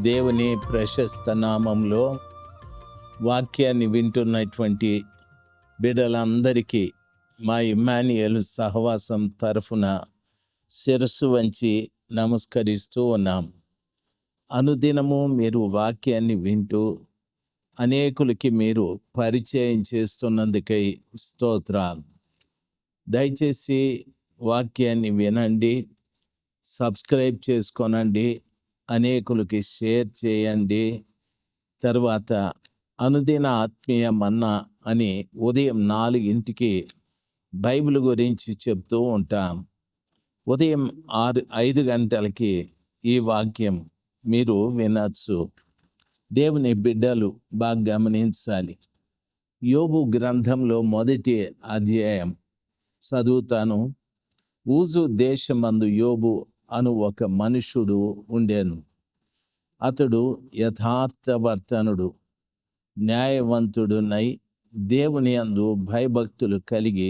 దేవుని ప్రశస్త నామంలో వాక్యాన్ని వింటున్నటువంటి బిడ్డలందరికీ మా ఇమ్మానుయేలు సహవాసం తరఫున శిరస్సు వంచి నమస్కరిస్తూ ఉన్నాం. అనుదినము మీరు వాక్యాన్ని వింటూ అనేకులకి మీరు పరిచయం చేస్తున్నందుకై స్తోత్రాలు. దయచేసి వాక్యాన్ని వినండి, సబ్స్క్రైబ్ చేసుకోనండి, అనేకులకి షేర్ చేయండి. తర్వాత అనుదిన ఆత్మీయ మన్నా అని ఉదయం 4 బైబిల్ గురించి చెప్తూ ఉంటాం. ఉదయం 5 గంటలకి ఈ వాక్యం మీరు వినొచ్చు. దేవుని బిడ్డలు బాగా గమనించాలి. యోబు గ్రంథంలో 1వ అధ్యాయం చదువుతాను. ఊజు దేశమందు యోబు అను ఒక మనుషుడు ఉండెను. అతడు యథార్థవర్తనుడు, న్యాయవంతుడునై దేవుని యందు భయభక్తులు కలిగి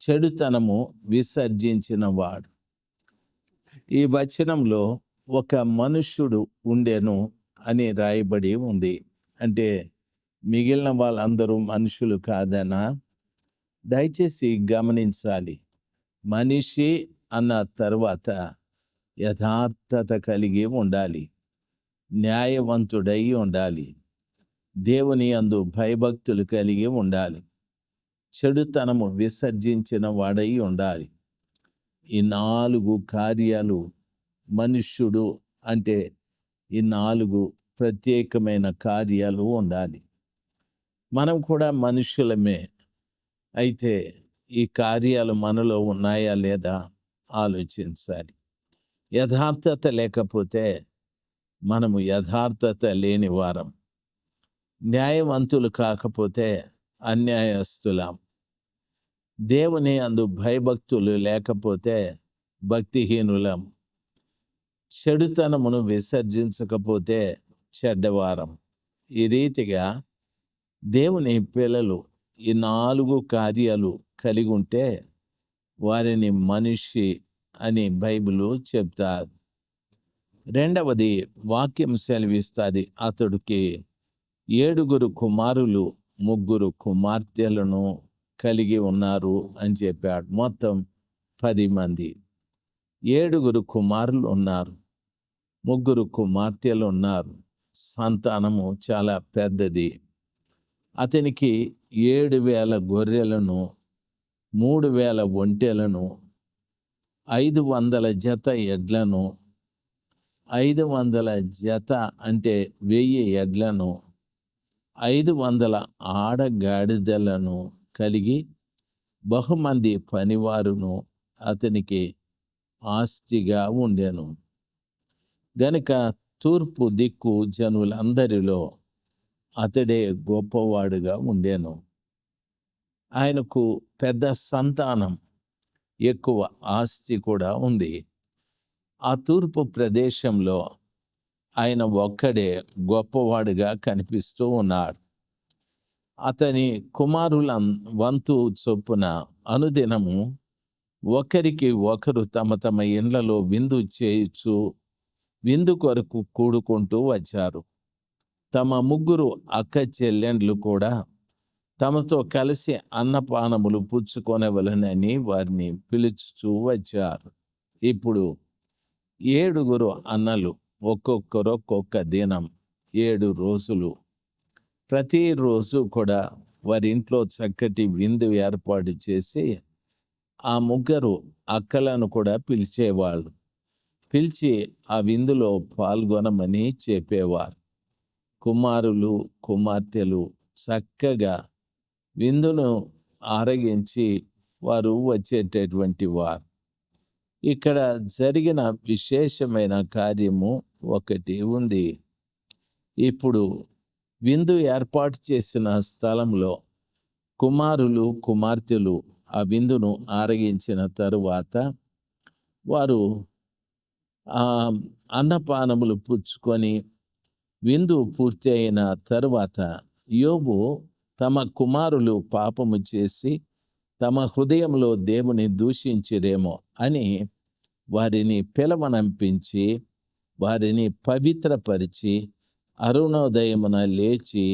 చెడుతనము విసర్జించినవాడు. ఈ వచనంలో ఒక మనుష్యుడు ఉండెను అని రాయబడి ఉంది. అంటే మిగిలిన వాళ్ళందరూ మనుషులు కాదనా? దయచేసి గమనించాలి. మనిషి అన్న తర్వాత యథార్థత కలిగి ఉండాలి, న్యాయవంతుడై ఉండాలి, దేవుని యందు భయభక్తులు కలిగి ఉండాలి, చెడుతనము విసర్జించిన వాడై ఉండాలి. ఈ 4 కార్యాలు మనుష్యుడు అంటే ఈ 4 ప్రత్యేకమైన కార్యాలు ఉండాలి. మనం కూడా మనుషులమే. అయితే ఈ కార్యాలు మనలో ఉన్నాయా లేదా ఆలోచించాలి. యథార్థత లేకపోతే మనము యథార్థత లేని వారం, న్యాయవంతులు కాకపోతే అన్యాయస్తులం, దేవుని అందు భయభక్తులు లేకపోతే భక్తిహీనులం, చెడుతనమును విసర్జించకపోతే చెడ్డవారం. ఈ రీతిగా దేవుని పిల్లలు ఈ 4 కార్యాలు కలిగి ఉంటే వారిని మనిషి అని బైబిలు చెప్తారు. రెండవది వాక్యం సెలవిస్తుంది, అతడికి 7 కుమారులు 3 కుమార్తెలను కలిగి ఉన్నారు అని చెప్పాడు. మొత్తం 10 మంది. 7 కుమారులు ఉన్నారు, 3 కుమార్తెలు ఉన్నారు. సంతానము చాలా పెద్దది. అతనికి 7,000 గొర్రెలను, 3,000 ఒంటెలను, 500 జత ఎడ్లను, 500 జత అంటే 1000 ఎడ్లను, 500 ఆడగాడిదలను కలిగి బహుమంది పనివారును అతనికి ఆస్తిగా ఉండెను. గనుక తూర్పు దిక్కు జనులందరిలో అతడే గొప్పవాడుగా ఉండెను. ఆయనకు పెద్ద సంతానం, ఎక్కువ ఆస్తి కూడా ఉంది. ఆ తూర్పు ప్రదేశంలో ఆయన ఒక్కడే గొప్పవాడుగా కనిపిస్తూ ఉన్నాడు. అతని కుమారుల వంతు చొప్పున అనుదినము ఒకరికి ఒకరు తమ తమ ఇండ్లలో విందు చేయుచు విందు కొరకు కూడుకుంటూ వచ్చారు. తమ 3 అక్క చెల్లెండ్లు కూడా తమతో కలిసి అన్నపానములు పుచ్చుకొనవలెనని వారిని పిలుచుచూ వచ్చారు. ఇప్పుడు 7 అన్నలు ఒక్కొక్కరు ఒక్కొక్క దినం 7 రోజులు. ప్రతిరోజు కూడా వారి ఇంట్లో చక్కటి విందు ఏర్పాటు చేసి ఆ 3 అక్కలను కూడా పిలిచేవాళ్ళు. పిలిచి ఆ విందులో పాల్గొనమని చెప్పేవారు. కుమారులు కుమార్తెలు చక్కగా విందును ఆరగించి వారు వచ్చేటటువంటి వారు. ఇక్కడ జరిగిన విశేషమైన కార్యము ఒకటి ఉంది. ఇప్పుడు విందు ఏర్పాటు చేసిన స్థలంలో కుమారులు కుమార్తెలు ఆ విందును ఆరగించిన తరువాత వారు అన్నపానములు పుచ్చుకొని విందు పూర్తి అయిన తరువాత యోబు తమ కుమారులు పాపము చేసి తమ హృదయంలో దేవుని దూషించిరేమో అని వారిని పిలవనంపించి వారిని పవిత్రపరిచి అరుణోదయమున లేచి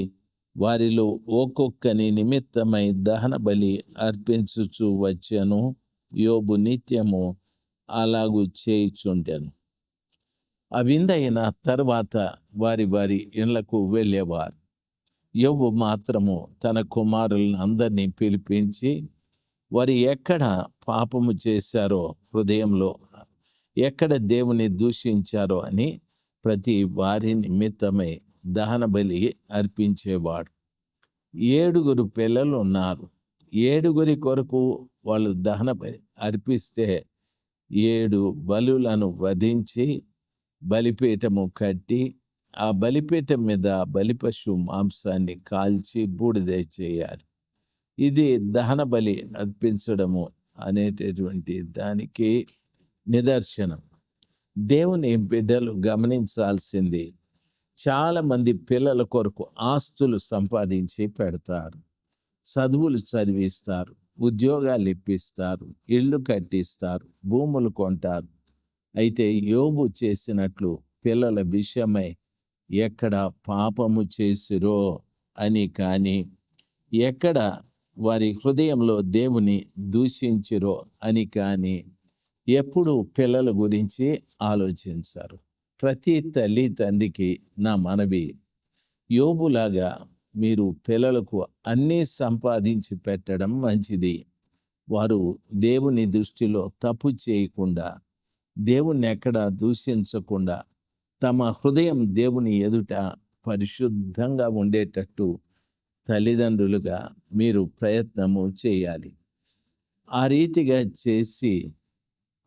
వారిలో ఒక్కొక్కని నిమిత్తమై దహన బలి అర్పించుచు వచ్చాను. యోబు నిత్యము అలాగూ చేయుచుండెను. ఆ విందైన తర్వాత వారి వారి ఇళ్లకు వెళ్ళేవారు. యోబు మాత్రము తన కుమారులను అందరినీ పిలిపించి వారు ఎక్కడ పాపము చేశారో, హృదయంలో ఎక్కడ దేవుని దూషించారో అని ప్రతి వారి నిమిత్తమై దహన బలి అర్పించేవాడు. 7 పిల్లలు ఉన్నారు. 7 కొరకు వాళ్ళు దహన బలి అర్పిస్తే 7 బలులను వధించి బలిపీఠము కట్టి ఆ బలిపీఠం మీద బలిపశు మాంసాన్ని కాల్చి బూడిద చేయాలి. ఇది దహన బలి అర్పించడము అనేటటువంటి దానికి నిదర్శనం. దేవుని బిడ్డలు గమనించాల్సింది, చాలామంది పిల్లల కొరకు ఆస్తులు సంపాదించి పెడతారు, చదువులు చదివిస్తారు, ఉద్యోగాలు ఇప్పిస్తారు, ఇళ్ళు కట్టిస్తారు, భూములు కొంటారు. అయితే యోబు చేసినట్లు పిల్లల విషయమై ఎక్కడ పాపము చేసిరో అని కానీ, ఎక్కడ వారి హృదయంలో దేవుని దూషించిరో అని కానీ ఎప్పుడు పిల్లల గురించి ఆలోచించారు. ప్రతి తల్లి తండ్రికి నా మనవి, యోబులాగా మీరు పిల్లలకు అన్నీ సంపాదించి పెట్టడం మంచిది. వారు దేవుని దృష్టిలో తప్పు చేయకుండా, దేవుణ్ణి ఎక్కడ దూషించకుండా, తమ హృదయం దేవుని ఎదుట పరిశుద్ధంగా ఉండేటట్టు తల్లిదండ్రులుగా మీరు ప్రయత్నము చేయాలి. ఆ రీతిగా చేసి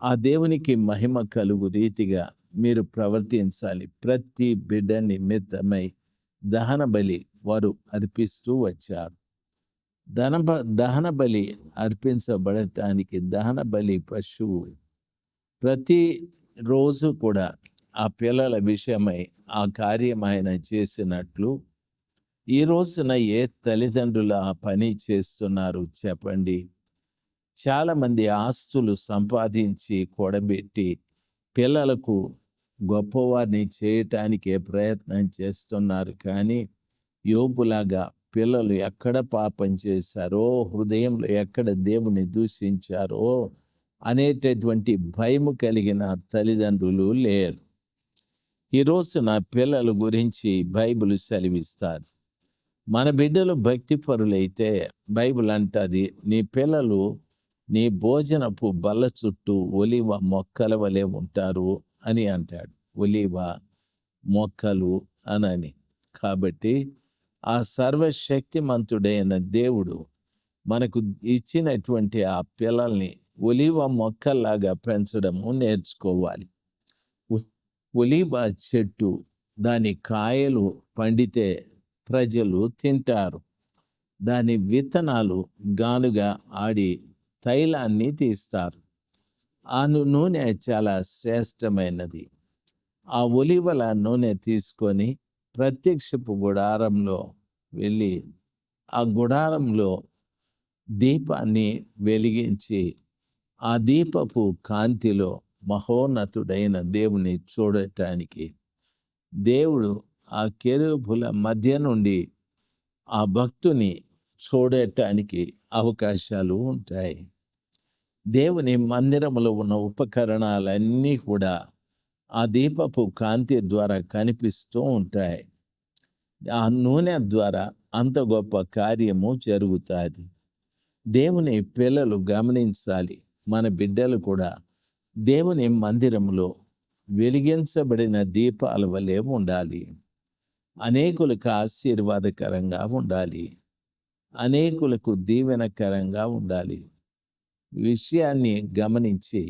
ఆ దేవునికి మహిమ కలుగు రీతిగా మీరు ప్రవర్తించాలి. ప్రతి బిడ్డ నిమిత్తమై దహన బలి వారు అర్పిస్తూ వచ్చారు. దహన బలి అర్పించబడటానికి దహన బలి పశువు ప్రతి రోజు కూడా ఆ పిల్లల విషయమై ఆ కార్యం ఆయన చేసినట్లు ఈ రోజున ఏ తల్లిదండ్రులు ఆ పని చేస్తున్నారు చెప్పండి? చాలామంది ఆస్తులు సంపాదించి కూడబెట్టి పిల్లలకు గొప్పవారిని చేయటానికే ప్రయత్నం చేస్తున్నారు. కానీ యోబులాగా పిల్లలు ఎక్కడ పాపం చేశారో, హృదయంలో ఎక్కడ దేవుని దూషించారో అనేటటువంటి భయము కలిగిన తల్లిదండ్రులు లేరు. ఈరోజు నా పిల్లల గురించి బైబిల్ సెలవిస్తారు. మన బిడ్డలు భక్తిపరులైతే బైబిల్ అంటది, నీ పిల్లలు నీ భోజనపు బల్ల చుట్టూ ఒలివ మొక్కల వలె ఉంటారు అని అంటాడు. ఒలివ మొక్కలు అనని. కాబట్టి ఆ సర్వశక్తిమంతుడైన దేవుడు మనకు ఇచ్చినటువంటి ఆ పిల్లల్ని ఒలివ మొక్కల్లాగా పెంచడము నేర్చుకోవాలి. ఒలివ చెట్టు దాని కాయలు పండితే ప్రజలు తింటారు. దాని విత్తనాలు గానుగా ఆడి తైలాన్ని తీస్తారు. ఆ నూనె చాలా శ్రేష్టమైనది. ఆ ఒలివల నూనె తీసుకొని ప్రత్యక్షపు గుడారంలో వెళ్ళి ఆ గుడారంలో దీపాన్ని వెలిగించి ఆ దీపపు కాంతిలో మహోన్నతుడైన దేవుని చూడటానికి దేవుడు ఆ కెరూబుల మధ్య నుండి ఆ భక్తుని చూడటానికి అవకాశాలు ఉంటాయి. దేవుని మందిరంలో ఉన్న ఉపకరణాలన్నీ కూడా ఆ దీపపు కాంతి ద్వారా కనిపిస్తూ ఉంటాయి. ఆ నూనె ద్వారా అంత గొప్ప కార్యము జరుగుతుంది. దేవుని పిల్లలు గమనించాలి, మన బిడ్డలు కూడా దేవుని మందిరంలో వెలిగించబడిన దీపాల వలె ఉండాలి. అనేకులకు ఆశీర్వాదకరంగా ఉండాలి. అనేకులకు దీవెనకరంగా ఉండాలి. విషయాన్ని గమనించి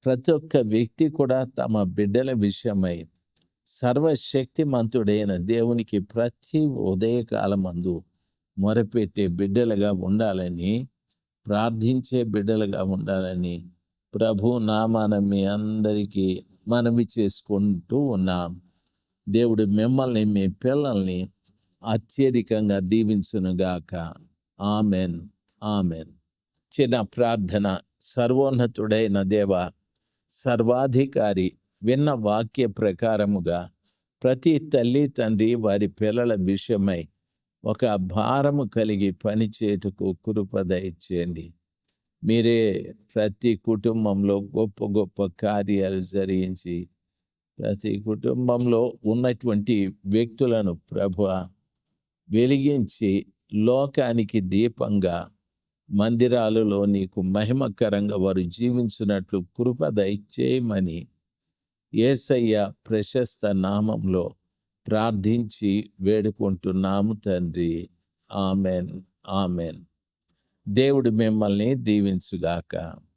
ప్రతి ఒక్క వ్యక్తి కూడా తమ బిడ్డల విషయమై సర్వశక్తిమంతుడైన దేవునికి ప్రతి ఉదయకాలమందు మొరపెట్టే బిడ్డలుగా ఉండాలని, ప్రార్థించే బిడ్డలుగా ఉండాలని ప్రభు నామాన మీ అందరికీ మనవి చేసుకుంటూ ఉన్నాం. దేవుడు మిమ్మల్ని, మీ పిల్లల్ని అత్యధికంగా దీవించునుగాక. Amen, amen. చిన్న ప్రార్థన. సర్వోన్నతుడైన దేవ, సర్వాధికారి విన్న వాక్య ప్రకారముగా ప్రతి తల్లి తండ్రి వారి పిల్లల విషయమై ఒక భారము కలిగి పనిచేయుటకు కృప దయచేయండి. మీరే ప్రతి కుటుంబంలో గొప్ప గొప్ప కార్యాలు జరిగించి ప్రతి కుటుంబంలో ఉన్నటువంటి వ్యక్తులను ప్రభువా వెలిగించి లోకానికి దీపంగా మందిరాలలో నీకు మహిమకరంగా వారు జీవించినట్లు కృప దయచేయమని యేసయ్య ప్రశస్త నామంలో ప్రార్థించి వేడుకుంటున్నాము తండ్రి. ఆమెన్. ఆమెన్. దేవుడు మిమ్మల్ని దీవించుగాక.